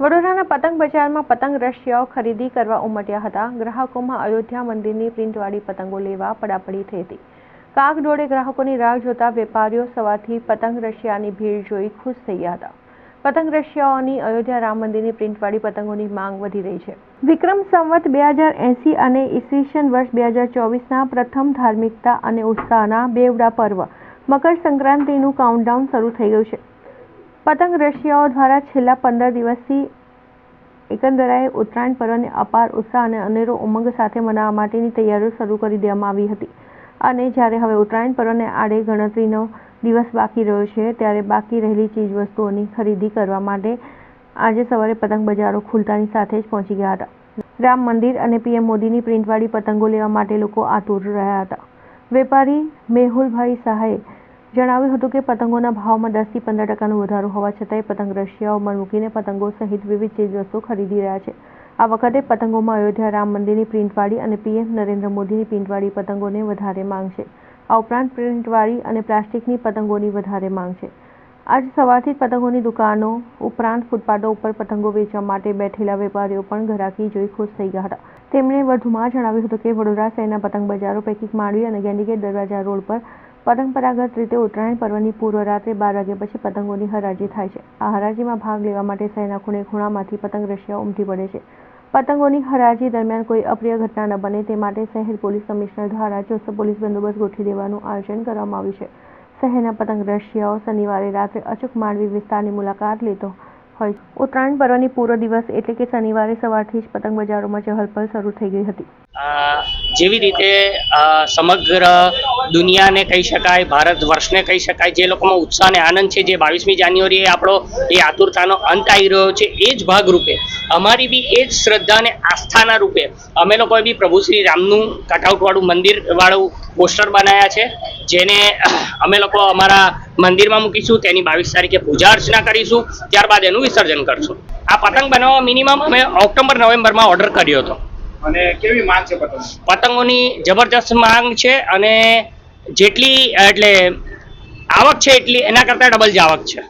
વડોદરાના પતંગ બજારમાં પતંગ રશિયાઓ ખરીદી કરવા ઉમટ્યા હતા। ગ્રાહકોમાં અયોધ્યા મંદિરની પ્રિન્ટવાળી પતંગો લેવા પડાપડી થઈ હતી। કાગડોળે ગ્રાહકોની રાહ જોતા વેપારીઓ સવારથી પતંગ રશિયાની ભીડ જોઈ ખુશ થઈ ગયા હતા। પતંગ રશિયાઓની અયોધ્યા રામ મંદિરની પ્રિન્ટવાળી પતંગોની માંગ વધી રહી છે। વિક્રમ સંવત 2080 અને ઈસવીસન વર્ષ 2024ના પ્રથમ ધાર્મિકતા અને ઉત્સાહના બેવડા પર્વ મકર સંક્રાંતિનું કાઉન્ટડાઉન શરૂ થઈ ગયું છે। પતંગ રશિયાઓ દ્વારા છેલ્લા 15 દિવસથી એકંદરે ઉત્તરાયણ પર્વને અપાર ઉત્સાહ અને અનેરો ઉમંગ સાથે મનાવવા માટેની તૈયારીઓ શરૂ કરી દેવામાં આવી હતી અને જ્યારે હવે ઉત્તરાયણ પર્વને આડે ગણતરીનો દિવસ બાકી રહ્યો છે ત્યારે બાકી રહેલી ચીજવસ્તુઓની ખરીદી કરવા માટે આજે સવારે પતંગ બજારો ખુલતાની સાથે જ પહોંચી ગયા હતા। રામ મંદિર અને પીએમ મોદીની પ્રિન્ટવાળી પતંગો લેવા માટે લોકો આતુર રહ્યા હતા। વેપારી મેહુલભાઈ શાહે જણાવ્યું હતું કે પતંગોના ભાવમાં 10 થી 15% વધારો હોવા છતાંય પતંગ રશિયાઓ મન મૂકીને પતંગો સહિત વિવિધ ચીજવસ્તુઓ ખરીદી રહ્યા છે। આ વખતે પતંગોમાં અયોધ્યા રામ મંદિરની પ્રિન્ટવાળી અને પીએમ નરેન્દ્ર મોદીની પ્રિન્ટવાળી પતંગોને વધારે માંગ છે। આ ઉપરાંત પ્રિન્ટવાળી અને પ્લાસ્ટિકની પતંગોની વધારે માંગ છે। આજ સવારથી જ પતંગોની દુકાનો ઉપરાંત ફૂટપાથો ઉપર પતંગો વેચવા માટે બેઠેલા વેપારીઓ પણ ઘરાકી જોઈ ખુશ થઈ ગયા હતા। તેમણે વધુમાં જણાવ્યું હતું કે વડોદરા શહેરના પતંગ બજારો પૈકી માંડવી અને ગેંડીગેટ દરવાજા રોડ પર પરંપરાગત રીતે ઉત્તરાયણ પર્વની પૂર્વ રાત્રે 12 વાગ્યા પછી પતંગોની હરાજી થાય છે। આ હરાજીમાં ભાગ લેવા માટે શહેરના ખૂણે ખૂણામાંથી પતંગ રશિયાઓ ઉમટી પડે છે। પતંગોની હરાજી દરમિયાન કોઈ અપ્રિય ઘટના ન બને તે માટે શહેર પોલીસ કમિશનર દ્વારા ચોસ્તો પોલીસ બંદોબસ્ત ગોઠવી દેવાનું આયોજન કરવામાં આવ્યું છે। શહેરના પતંગ રશિયાઓ શનિવારે રાત્રે અચૂક માંડવી વિસ્તારની મુલાકાત લેતો હોય છે। ઉત્તરાયણ પર્વની પૂર્વ દિવસ એટલે કે શનિવારે સવારથી જ પતંગ બજારોમાં ચહલપહલ શરૂ થઈ ગઈ હતી। જેવી રીતે સમગ્ર દુનિયાને કહી શકાય, ભારત વર્ષને કહી શકાય, જે લોકોમાં ઉત્સાહ અને આનંદ છે, જે 22મી જાન્યુઆરીએ આપણો એ આતુરતાનો અંત આવી રહ્યો છે, એ જ ભાગરૂપે અમારી બી એ જ શ્રદ્ધા અને આસ્થાના રૂપે અમે લોકોએ બી પ્રભુ શ્રી રામનું કટઆઉટવાળું મંદિરવાળું પોસ્ટર બનાવ્યા છે, જેને અમે લોકો અમારા મંદિરમાં મૂકીશું। તેની 22 તારીખે પૂજા અર્ચના કરીશું, ત્યારબાદ એનું વિસર્જન કરશું। આ પતંગ બનાવવા મિનિમમ અમે ઓક્ટોબર-નવેમ્બરમાં ઓર્ડર કર્યો હતો અને કેવી માંગ છે પતંગોની? જબરજસ્ત માંગ છે અને જેટલી એટલે આવક છે એટલી એના કરતાં ડબલ જ આવક છે।